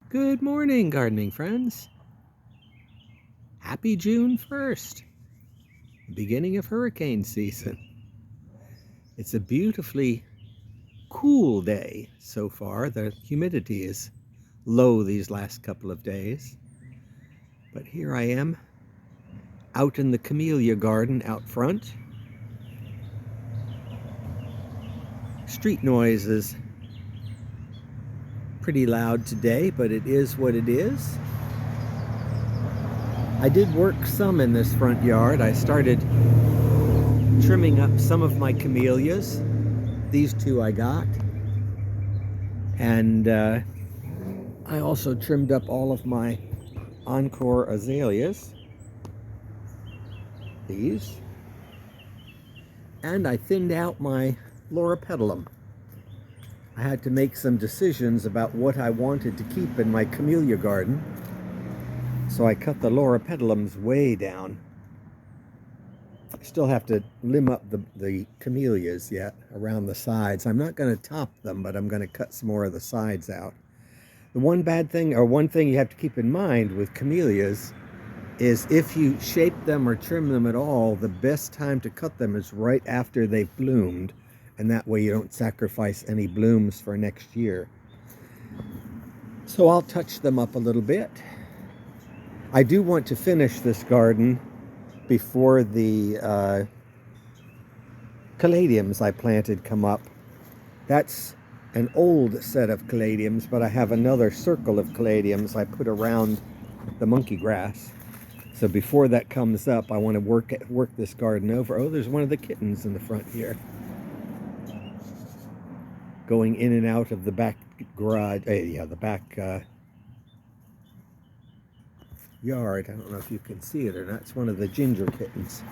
Good morning, gardening friends. Happy June 1st, the beginning of hurricane season. It's a beautifully cool day so far. The humidity is low these last couple of days. But here I am out in the camellia garden out front. Street noise is pretty loud today, but it is what it is. I did work some in this front yard. I started trimming up some of my camellias. These two I got. And I also trimmed up all of my encore azaleas. These. And I thinned out my loropetalum. I had to make some decisions about what I wanted to keep in my camellia garden. So I cut the loropetalums way down. I still have to limb up the camellias yet around the sides. I'm not going to top them, but I'm going to cut some more of the sides out. The one thing you have to keep in mind with camellias is if you shape them or trim them at all, the best time to cut them is right after they've bloomed, and that way you don't sacrifice any blooms for next year. So I'll touch them up a little bit. I do want to finish this garden before the caladiums I planted come up. That's an old set of caladiums, but I have another circle of caladiums I put around the monkey grass. So before that comes up, I want to work this garden over. Oh, there's one of the kittens in the front here, going in and out of the back garage. The back yard. I don't know if you can see it or not. It's one of the ginger kittens.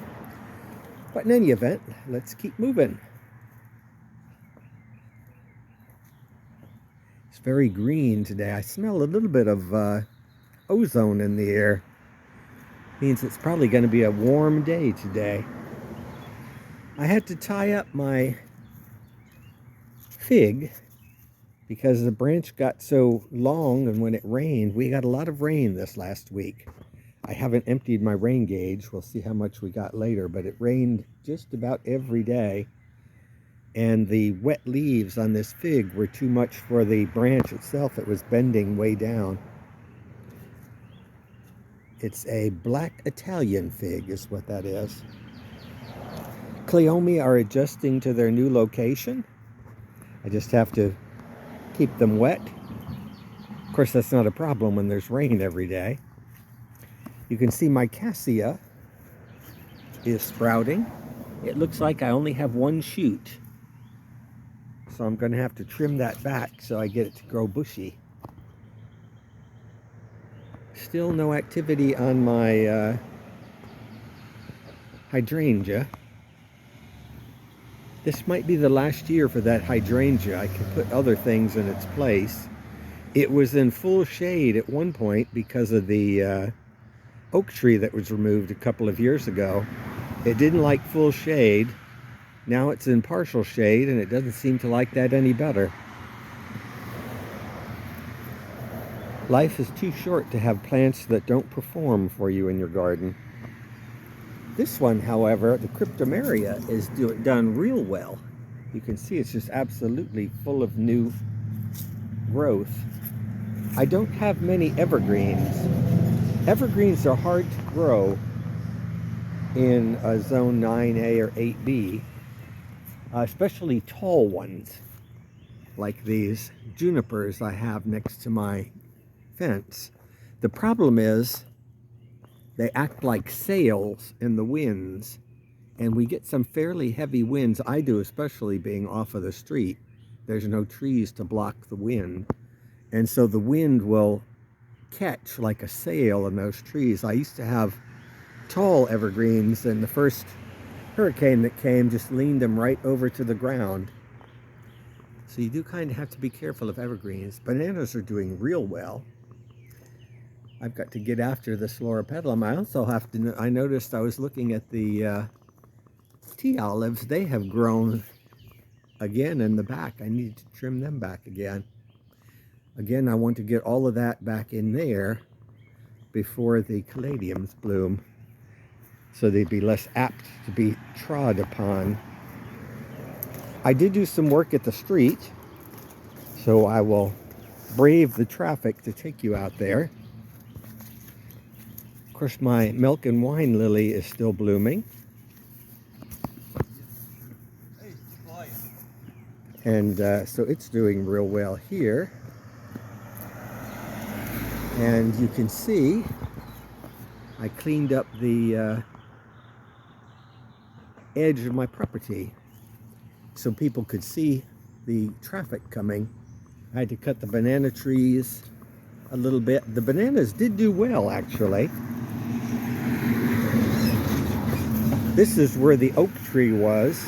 But in any event, let's keep moving. It's very green today. I smell a little bit of ozone in the air. Means it's probably going to be a warm day today. I had to tie up my fig because the branch got so long, and when it rained, we got a lot of rain this last week. I haven't emptied my rain gauge. We'll see how much we got later, but it rained just about every day. And the wet leaves on this fig were too much for the branch itself. It was bending way down. It's a black Italian fig is what that is. Cleome are adjusting to their new location. I just have to keep them wet. Of course, that's not a problem when there's rain every day. You can see my cassia is sprouting. It looks like I only have one shoot. So I'm going to have to trim that back so I get it to grow bushy. Still no activity on my hydrangea. This might be the last year for that hydrangea. I can put other things in its place. It was in full shade at one point because of the oak tree that was removed a couple of years ago. It didn't like full shade. Now it's in partial shade, and it doesn't seem to like that any better. Life is too short to have plants that don't perform for you in your garden. This one, however, the cryptomeria, is done real well. You can see it's just absolutely full of new growth. I don't have many evergreens. Evergreens are hard to grow in zone 9A or 8B, especially tall ones like these junipers I have next to my fence. The problem is they act like sails in the winds, and we get some fairly heavy winds. I do, especially being off of the street. There's no trees to block the wind, and so the wind will catch like a sail in those trees. I used to have tall evergreens, and the first hurricane that came just leaned them right over to the ground. So you do kind of have to be careful of evergreens. Bananas are doing real well. I've got to get after this loropetalum. I also have to, I noticed I was looking at the tea olives. They have grown again in the back. I need to trim them back again. Again, I want to get all of that back in there before the caladiums bloom, so they'd be less apt to be trod upon. I did do some work at the street, so I will brave the traffic to take you out there. Of course, my milk and wine lily is still blooming. And so it's doing real well here. And you can see I cleaned up the edge of my property so people could see the traffic coming. I had to cut the banana trees a little bit. The bananas did do well, actually. This is where the oak tree was.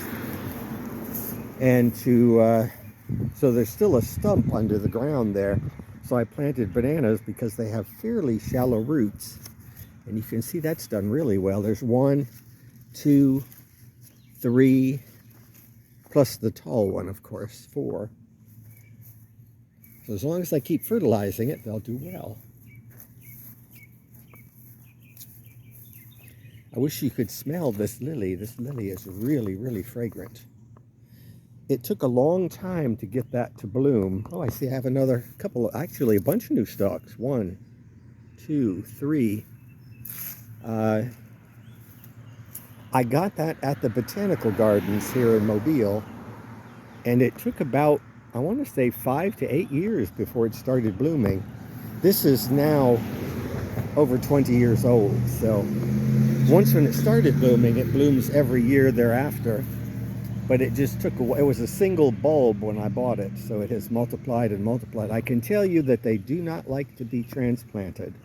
And so there's still a stump under the ground there. So I planted bananas because they have fairly shallow roots. And you can see that's done really well. There's 1, 2, 3, plus the tall one, of course, 4. So as long as I keep fertilizing it, they'll do well. I wish you could smell this lily. This lily is really, really fragrant. It took a long time to get that to bloom. Oh, I see I have another couple, actually a bunch of new stalks. 1, 2, 3. I got that at the botanical gardens here in Mobile, and it took about, I want to say 5 to 8 years before it started blooming. This is now over 20 years old, so once when it started blooming, it blooms every year thereafter. But it just took a while. It was a single bulb when I bought it, so it has multiplied and multiplied. I can tell you that they do not like to be transplanted.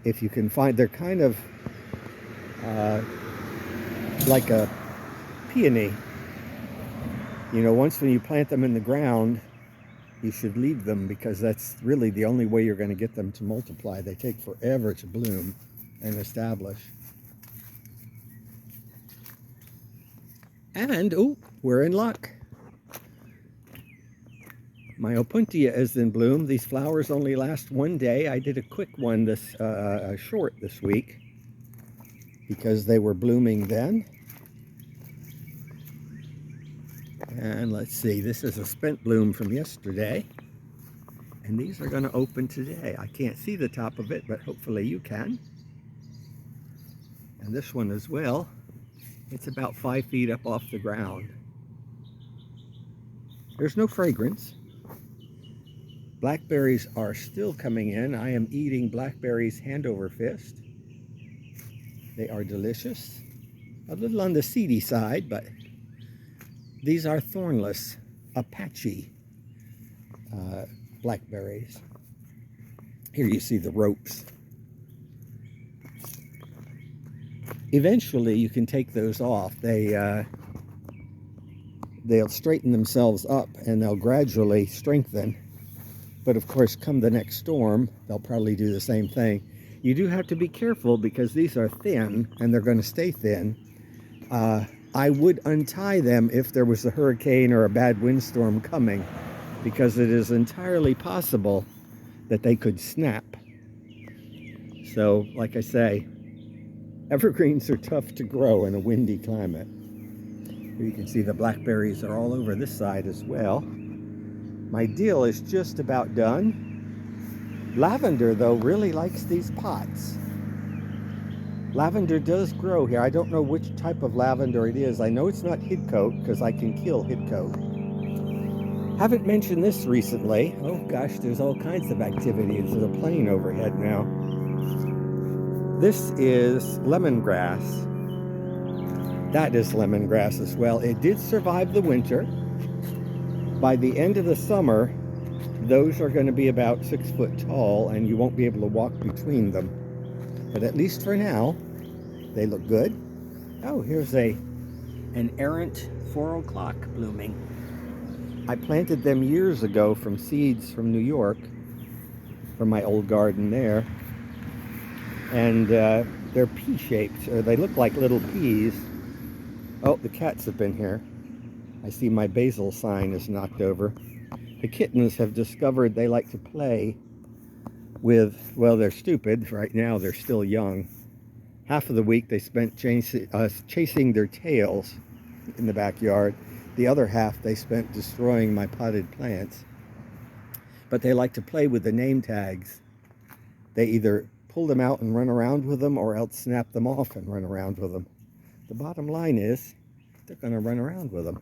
If you can find, they're kind of like a peony. You know, once when you plant them in the ground, you should leave them, because that's really the only way you're going to get them to multiply. They take forever to bloom and establish. And, oh, we're in luck. My Opuntia is in bloom. These flowers only last 1 day. I did a quick one, short this week, because they were blooming then. And let's see, this is a spent bloom from yesterday. And these are going to open today. I can't see the top of it, but hopefully you can. And this one as well. It's about 5 feet up off the ground. There's no fragrance. Blackberries are still coming in. I am eating blackberries hand over fist. They are delicious. A little on the seedy side, but these are thornless Apache blackberries. Here you see the ropes. Eventually you can take those off. They'll straighten themselves up and they'll gradually strengthen. But of course, come the next storm, they'll probably do the same thing. You do have to be careful because these are thin and they're going to stay thin. I would untie them if there was a hurricane or a bad windstorm coming, because it is entirely possible that they could snap. So, like I say, evergreens are tough to grow in a windy climate. Here you can see the blackberries are all over this side as well. My deal is just about done. Lavender, though, really likes these pots. Lavender does grow here. I don't know which type of lavender it is. I know it's not hidcote, because I can kill hidcote. Haven't mentioned this recently. Oh gosh, there's all kinds of activity. There's a plane overhead now. This is lemongrass. That is lemongrass as well. It did survive the winter. By the end of the summer, those are going to be about 6 foot tall, and you won't be able to walk between them. But at least for now, they look good. Oh, here's an errant 4 o'clock blooming. I planted them years ago from seeds from New York, from my old garden there. And they're pea-shaped, or they look like little peas. Oh, the cats have been here. I see my basil sign is knocked over. The kittens have discovered they like to play with, well, they're stupid. Right now, they're still young. Half of the week they spent chasing their tails in the backyard. The other half they spent destroying my potted plants. But they like to play with the name tags. They either pull them out and run around with them or else snap them off and run around with them. The bottom line is they're going to run around with them.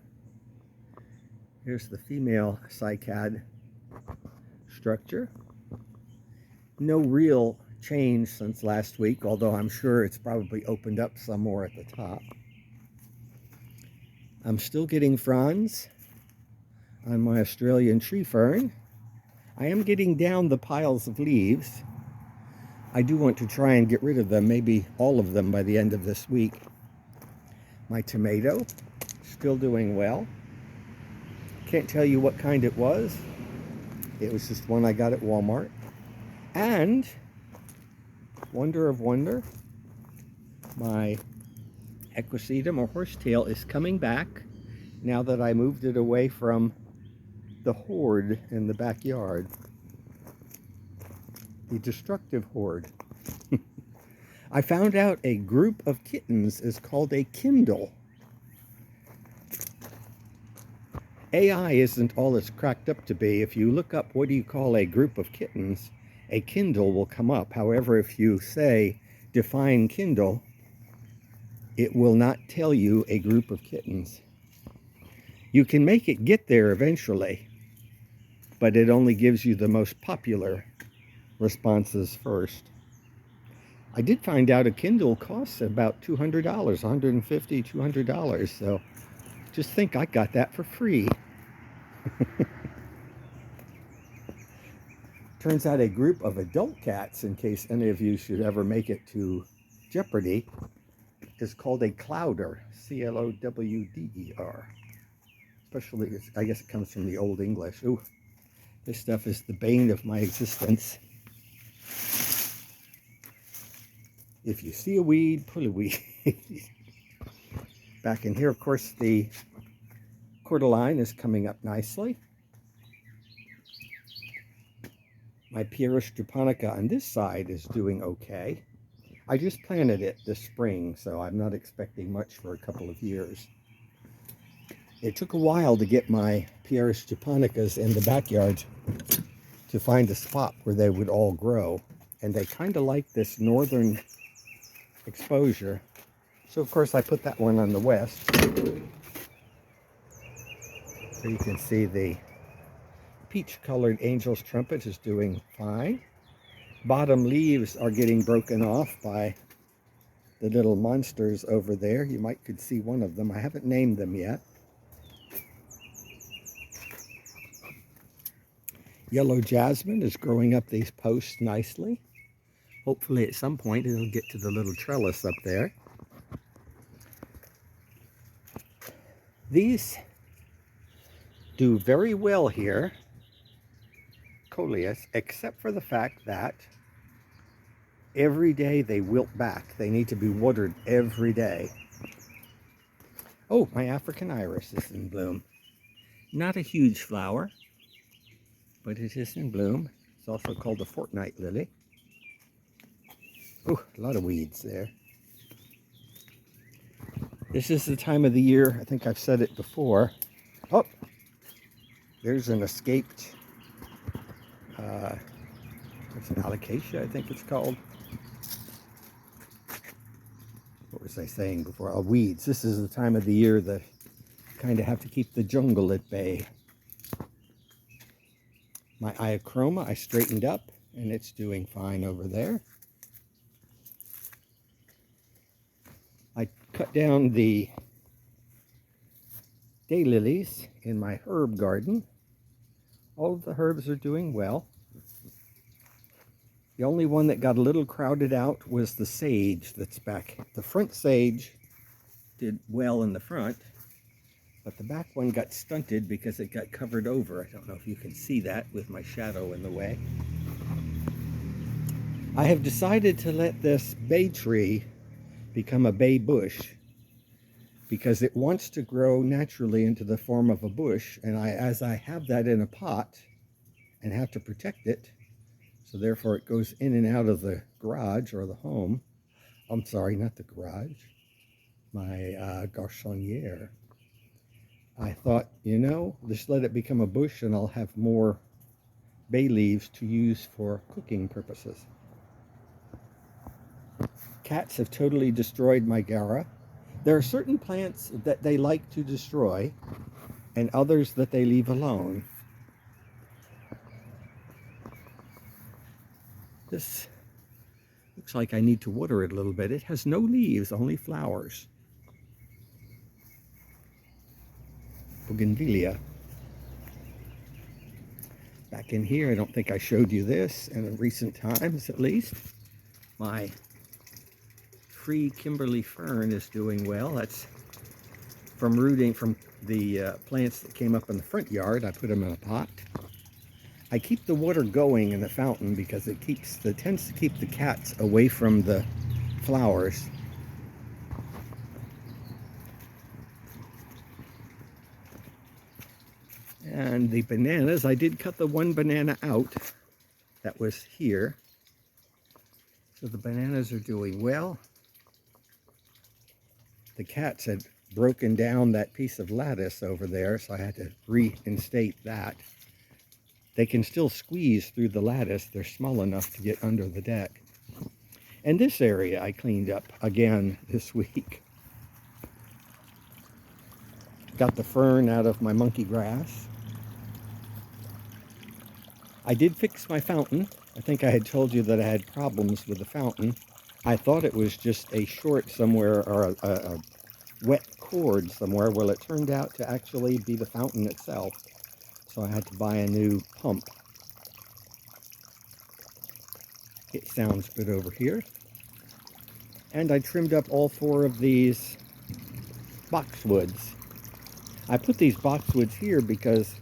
Here's the female cycad structure. No real change since last week, although I'm sure it's probably opened up some more at the top. I'm still getting fronds on my Australian tree fern. I am getting down the piles of leaves. I do want to try and get rid of them, maybe all of them by the end of this week. My tomato, still doing well. Can't tell you what kind it was. It was just one I got at Walmart. And, wonder of wonder, my equisetum or horsetail is coming back now that I moved it away from the horde in the backyard. The destructive horde. I found out a group of kittens is called a kindle. AI isn't all it's cracked up to be. If you look up what do you call a group of kittens, a kindle will come up. However, if you say define kindle, it will not tell you a group of kittens. You can make it get there eventually, but it only gives you the most popular responses first. I did find out a Kindle costs about $200, $150, $200, so just think I got that for free. Turns out a group of adult cats, in case any of you should ever make it to Jeopardy, is called a clowder, C-L-O-W-D-E-R. Especially, I guess it comes from the Old English. Ooh, this stuff is the bane of my existence. If you see a weed, pull a weed. Back in here, of course, the cordyline is coming up nicely. My Pieris japonica on this side is doing okay. I just planted it this spring, so I'm not expecting much for a couple of years. It took a while to get my Pieris japonicas in the backyard to find a spot where they would all grow. And they kind of like this northern exposure. So of course I put that one on the west. So you can see the peach-colored angel's trumpet is doing fine. Bottom leaves are getting broken off by the little monsters over there. You could see one of them. I haven't named them yet. Yellow jasmine is growing up these posts nicely. Hopefully at some point it'll get to the little trellis up there. These do very well here, coleus, except for the fact that every day they wilt back. They need to be watered every day. Oh, my African iris is in bloom. Not a huge flower, but it is in bloom. It's also called the fortnight lily. Oh, a lot of weeds there. This is the time of the year, I think I've said it before. Oh, there's an escaped, what's an alocasia, I think it's called. What was I saying before? Oh, weeds. This is the time of the year that you kind of have to keep the jungle at bay. My iochroma I straightened up, and it's doing fine over there. I cut down the daylilies in my herb garden. All of the herbs are doing well. The only one that got a little crowded out was the sage that's back. The front sage did well in the front, but the back one got stunted because it got covered over. I don't know if you can see that with my shadow in the way. I have decided to let this bay tree become a bay bush. because it wants to grow naturally into the form of a bush, and as I have that in a pot and have to protect it, so therefore it goes in and out of the garage or the home. I'm sorry, not the garage, my garçonniere. I thought, just let it become a bush and I'll have more bay leaves to use for cooking purposes. Cats have totally destroyed my Gara. There are certain plants that they like to destroy and others that they leave alone. This looks like I need to water it a little bit. It has no leaves, only flowers. Bougainvillea. Back in here, I don't think I showed you this in recent times, at least. My free Kimberly fern is doing well. That's from rooting from the plants that came up in the front yard. I put them in a pot. I keep the water going in the fountain because it tends to keep the cats away from the flowers. And the bananas, I did cut the one banana out that was here. So the bananas are doing well. The cats had broken down that piece of lattice over there, so I had to reinstate that. They can still squeeze through the lattice. They're small enough to get under the deck. And this area I cleaned up again this week. Got the fern out of my monkey grass. I did fix my fountain. I think I had told you that I had problems with the fountain. I thought it was just a short somewhere or a wet cord somewhere. Well, it turned out to actually be the fountain itself. So I had to buy a new pump. It sounds good over here. And I trimmed up all 4 of these boxwoods. I put these boxwoods here because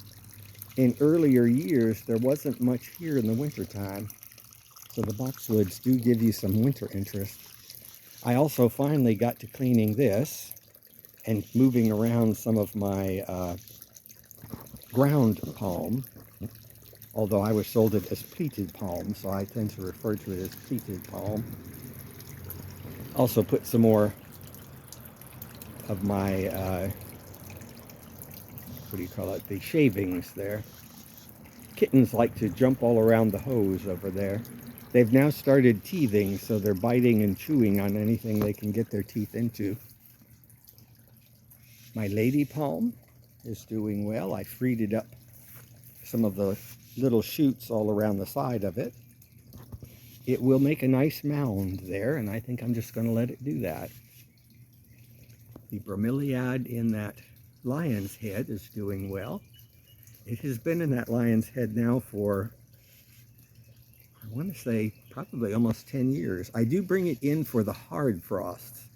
in earlier years there wasn't much here in the wintertime. So the boxwoods do give you some winter interest. I also finally got to cleaning this and moving around some of my ground palm, although I was sold it as pleated palm, so I tend to refer to it as pleated palm. Also put some more of my, the shavings there. Kittens like to jump all around the hose over there. They've now started teething, so they're biting and chewing on anything they can get their teeth into. My lady palm is doing well. I freed it up, some of the little shoots all around the side of it. It will make a nice mound there, and I think I'm just going to let it do that. The bromeliad in that lion's head is doing well. It has been in that lion's head now for, I want to say, probably almost 10 years. I do bring it in for the hard frosts.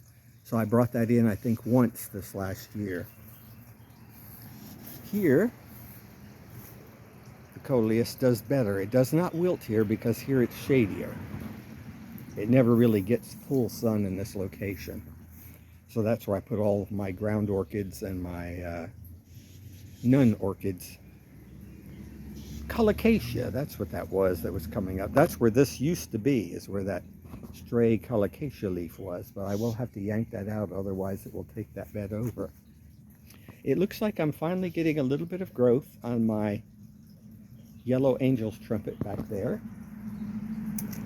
So I brought that in, I think, once this last year. Here, the coleus does better. It does not wilt here because here it's shadier. It never really gets full sun in this location. So that's where I put all of my ground orchids and my nun orchids. Colocasia, that's what that was coming up. That's where this used to be, is where that stray colocasia leaf was. But I will have to yank that out, otherwise it will take that bed over. It looks like I'm finally getting a little bit of growth on my yellow angel's trumpet back there.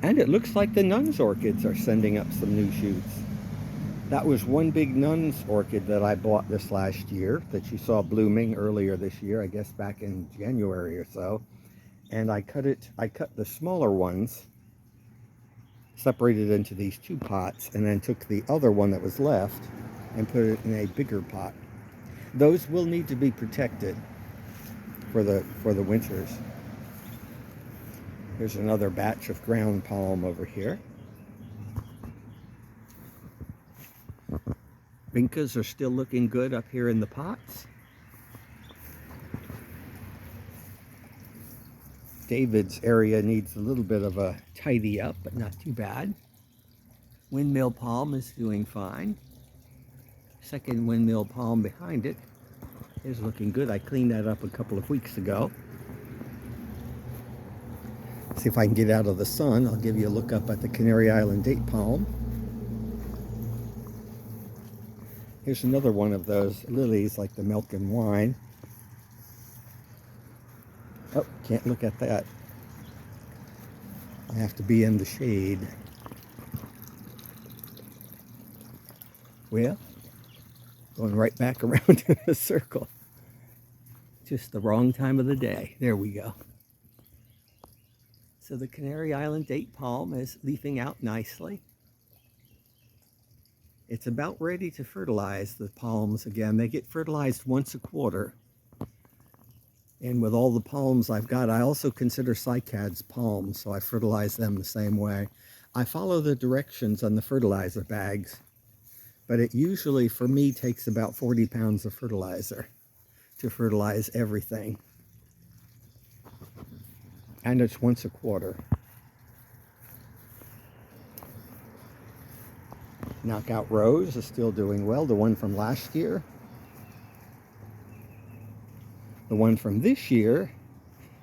And it looks like the nun's orchids are sending up some new shoots. That was one big nun's orchid that I bought this last year that you saw blooming earlier this year, I guess back in January or so. And I cut the smaller ones, separated into these 2 pots, and then took the other one that was left and put it in a bigger pot. Those will need to be protected for the winters. Here's another batch of ground palm over here. Vincas are still looking good up here in the pots. David's area needs a little bit of a tidy up, but not too bad. Windmill palm is doing fine. Second windmill palm behind it is looking good. I cleaned that up a couple of weeks ago. See if I can get out of the sun. I'll give you a look up at the Canary Island date palm. Here's another one of those lilies like the milk and wine. Oh, can't look at that. I have to be in the shade. Well, going right back around in a circle. Just the wrong time of the day. There we go. So the Canary Island date palm is leafing out nicely. It's about ready to fertilize the palms again. They get fertilized once a quarter. And with all the palms I've got, I also consider cycads palms, so I fertilize them the same way. I follow the directions on the fertilizer bags, but it usually, for me, takes about 40 pounds of fertilizer to fertilize everything. And it's once a quarter. Knockout Rose is still doing well, the one from last year. The one from this year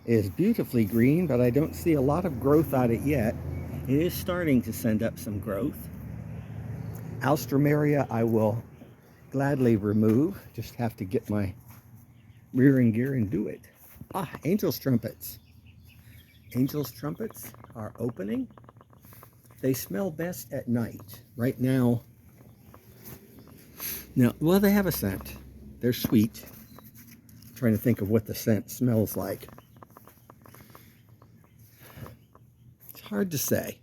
is beautifully green, but I don't see a lot of growth on it yet. It is starting to send up some growth. Alstroemeria I will gladly remove. Just have to get my rearing gear and do it. Ah, angel's trumpets. Angel's trumpets are opening. They smell best at night. Right now, well, they have a scent. They're sweet. I'm trying to think of what the scent smells like. It's hard to say.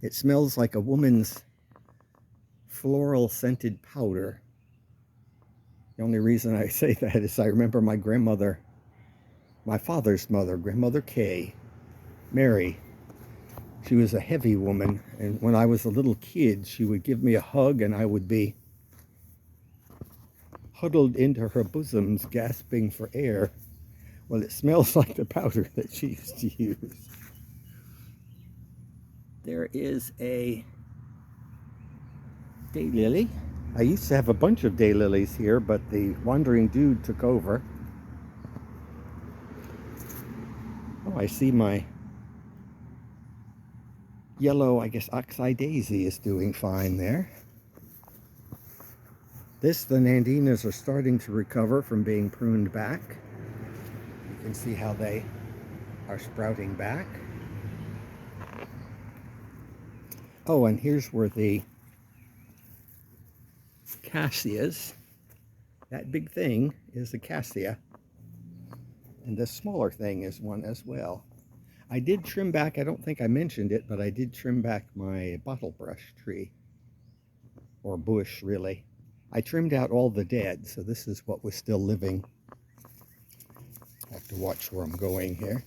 It smells like a woman's floral scented powder. The only reason I say that is I remember my grandmother, my father's mother, Grandmother Kay, Mary. She was a heavy woman, and when I was a little kid, she would give me a hug and I would be huddled into her bosoms, gasping for air. Well, it smells like the powder that she used to use. There is a daylily. I used to have a bunch of daylilies here, but the wandering dude took over. Oh, I see my yellow, I guess, oxeye daisy is doing fine there. The Nandinas are starting to recover from being pruned back. You can see how they are sprouting back. Oh, and here's where the cassias, that big thing is the cassia, and this smaller thing is one as well. I did trim back, I don't think I mentioned it, but I did trim back my bottle brush tree, or bush really. I trimmed out all the dead, so this is what was still living. I have to watch where I'm going here.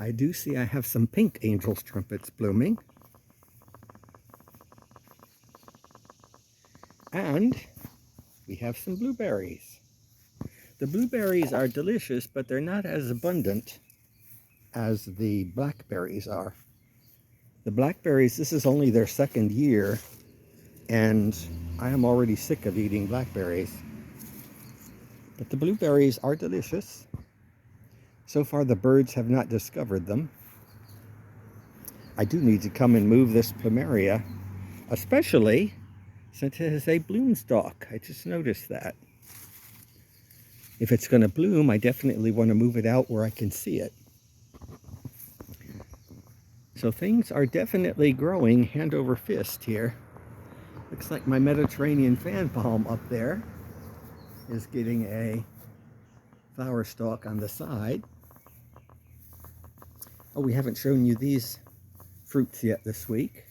I do see I have some pink angel's trumpets blooming. And we have some blueberries. The blueberries are delicious, but they're not as abundant as the blackberries are. The blackberries, this is only their second year, and I am already sick of eating blackberries. But the blueberries are delicious. So far, the birds have not discovered them. I do need to come and move this plumeria, especially since it has a bloom stalk. I just noticed that. If it's going to bloom, I definitely want to move it out where I can see it. So things are definitely growing hand over fist here. Looks like my Mediterranean fan palm up there is getting a flower stalk on the side. Oh, we haven't shown you these fruits yet this week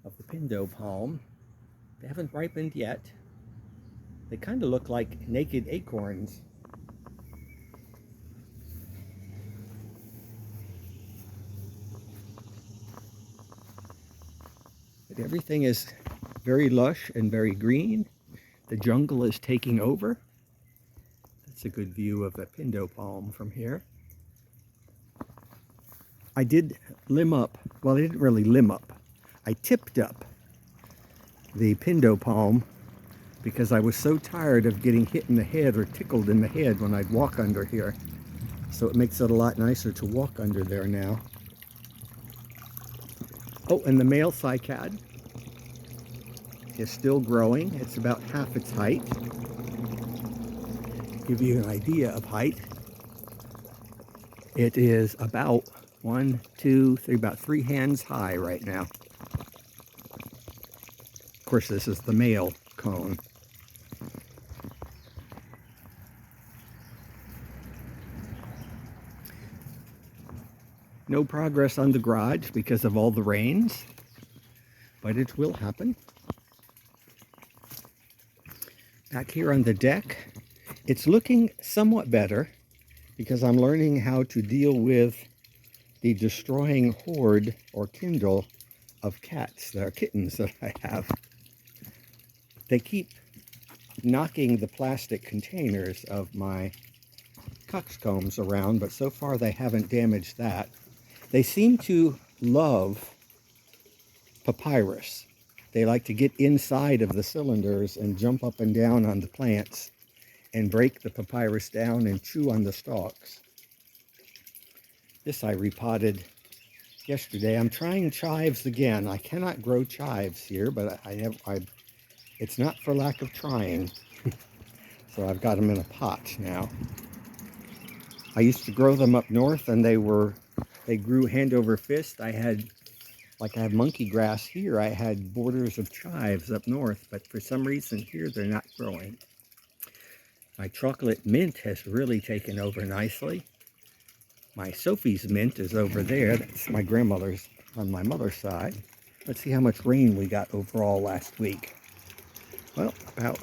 of the pindo palm. They haven't ripened yet. They kind of look like naked acorns. But everything is very lush and very green. The jungle is taking over. That's a good view of the pindo palm from here. I did limb up, well, I didn't really limb up. I tipped up the pindo palm because I was so tired of getting hit in the head or tickled in the head when I'd walk under here. So it makes it a lot nicer to walk under there now. Oh, and the male cycad is still growing. It's about half its height. Give you an idea of height. It is about 1, 2, 3, about 3 hands high right now. Of course, this is the male cone. No progress on the garage because of all the rains, but it will happen. Back here on the deck, it's looking somewhat better because I'm learning how to deal with the destroying horde or kindle of cats, that are kittens that I have. They keep knocking the plastic containers of my coxcombs around, but so far they haven't damaged that. They seem to love papyrus. They like to get inside of the cylinders and jump up and down on the plants and break the papyrus down and chew on the stalks. This I repotted yesterday. I'm trying chives again. I cannot grow chives here, but it's not for lack of trying. So I've got them in a pot now. I used to grow them up north and they grew hand over fist. I have monkey grass here. I had borders of chives up north, but for some reason here they're not growing. My chocolate mint has really taken over nicely. My Sophie's mint is over there. That's my grandmother's on my mother's side. Let's see how much rain we got overall last week. Well, about,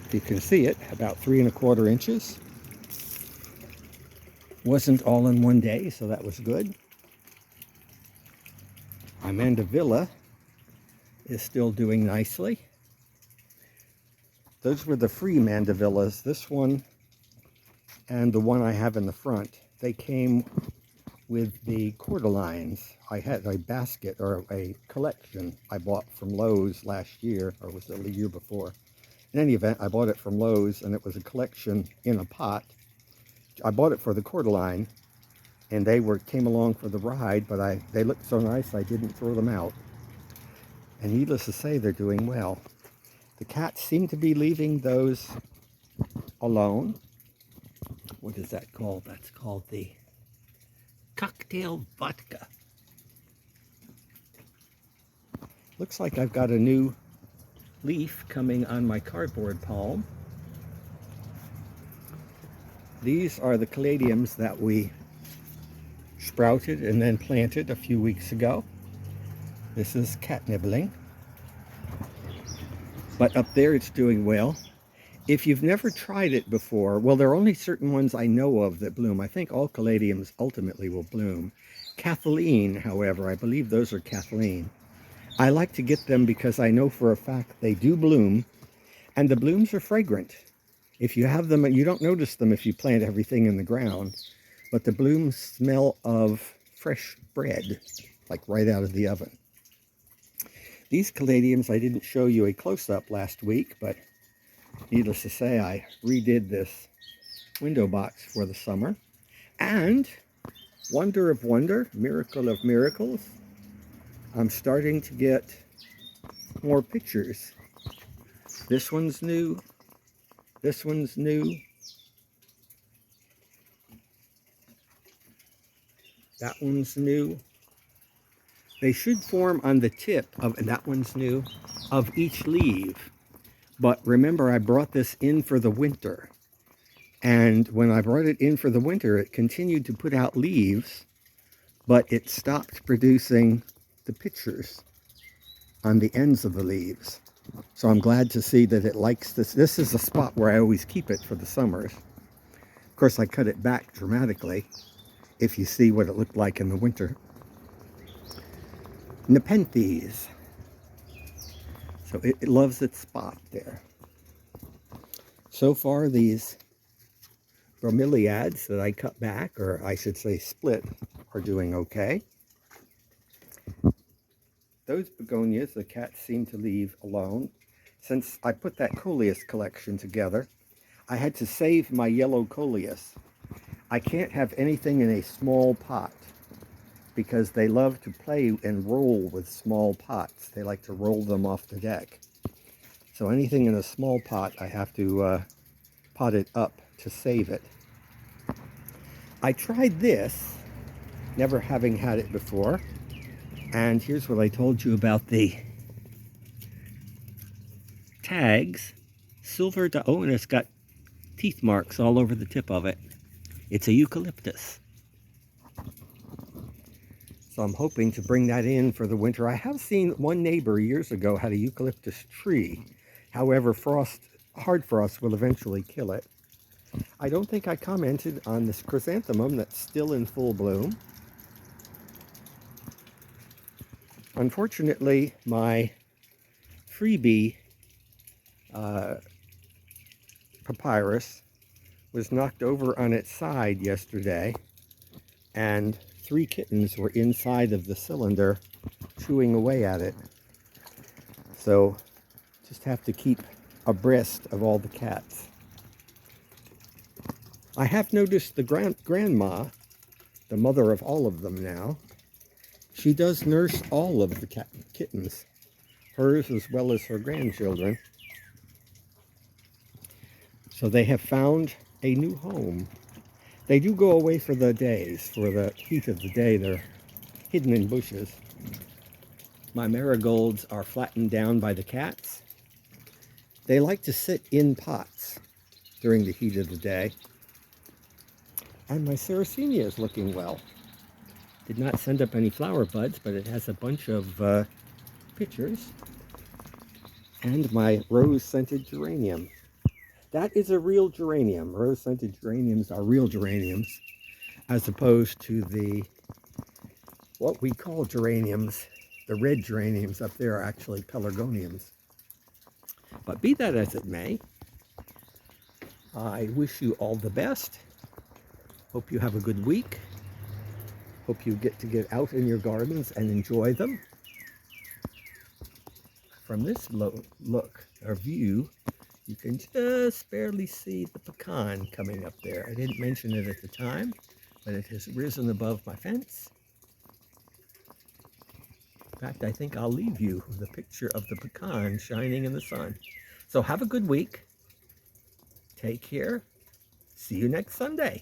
if you can see it, about 3¼ inches. Wasn't all in one day, so that was good. My mandevilla is still doing nicely. Those were the free mandevillas. This one and the one I have in the front, they came with the cordylines. I had a basket or a collection I bought from Lowe's last year, or was it the year before? In any event, I bought it from Lowe's and it was a collection in a pot. I bought it for the cordyline and they came along for the ride, but they looked so nice I didn't throw them out. And needless to say, they're doing well. The cats seem to be leaving those alone. What is that called? That's called the cocktail vodka. Looks like I've got a new leaf coming on my cardboard palm. These are the caladiums that we sprouted and then planted a few weeks ago. This is cat nibbling. But up there it's doing well. If you've never tried it before, well, there are only certain ones I know of that bloom. I think all caladiums ultimately will bloom. Kathleen, however, I believe those are Kathleen. I like to get them because I know for a fact they do bloom, and the blooms are fragrant. If you have them, you don't notice them if you plant everything in the ground, but the blooms smell of fresh bread, like right out of the oven. These caladiums, I didn't show you a close-up last week, but needless to say, I redid this window box for the summer. And, wonder of wonder, miracle of miracles, I'm starting to get more pictures. This one's new. This one's new. That one's new. They should form on the tip of, and that one's new, of each leaf. But remember, I brought this in for the winter. And when I brought it in for the winter, it continued to put out leaves, but it stopped producing the pictures on the ends of the leaves. So I'm glad to see that it likes this. This is a spot where I always keep it for the summers. Of course, I cut it back dramatically if you see what it looked like in the winter. Nepenthes. So it loves its spot there. So far, these bromeliads that I cut back, or I should say split, are doing okay. Those begonias the cats seem to leave alone. Since I put that coleus collection together, I had to save my yellow coleus. I can't have anything in a small pot because they love to play and roll with small pots. They like to roll them off the deck. So anything in a small pot, I have to pot it up to save it. I tried this, never having had it before. And here's what I told you about the tags. Silver, oh, and it's got teeth marks all over the tip of it. It's a eucalyptus. So I'm hoping to bring that in for the winter. I have seen one neighbor years ago had a eucalyptus tree. However, hard frost will eventually kill it. I don't think I commented on this chrysanthemum that's still in full bloom. Unfortunately, my freebie papyrus was knocked over on its side yesterday, and 3 kittens were inside of the cylinder chewing away at it. So just have to keep abreast of all the cats. I have noticed the grandma, the mother of all of them now, she does nurse all of the kittens, hers as well as her grandchildren. So they have found a new home. They do go away for the days, for the heat of the day. They're hidden in bushes. My marigolds are flattened down by the cats. They like to sit in pots during the heat of the day. And my Sarracenia is looking well. Did not send up any flower buds, but it has a bunch of pictures. And my rose-scented geranium. That is a real geranium. Rose-scented geraniums are real geraniums, as opposed to what we call geraniums. The red geraniums up there are actually pelargoniums. But be that as it may, I wish you all the best. Hope you have a good week. Hope you get to get out in your gardens and enjoy them. From this look or view, you can just barely see the pecan coming up there. I didn't mention it at the time, but it has risen above my fence. In fact, I think I'll leave you with a picture of the pecan shining in the sun. So have a good week. Take care. See you next Sunday.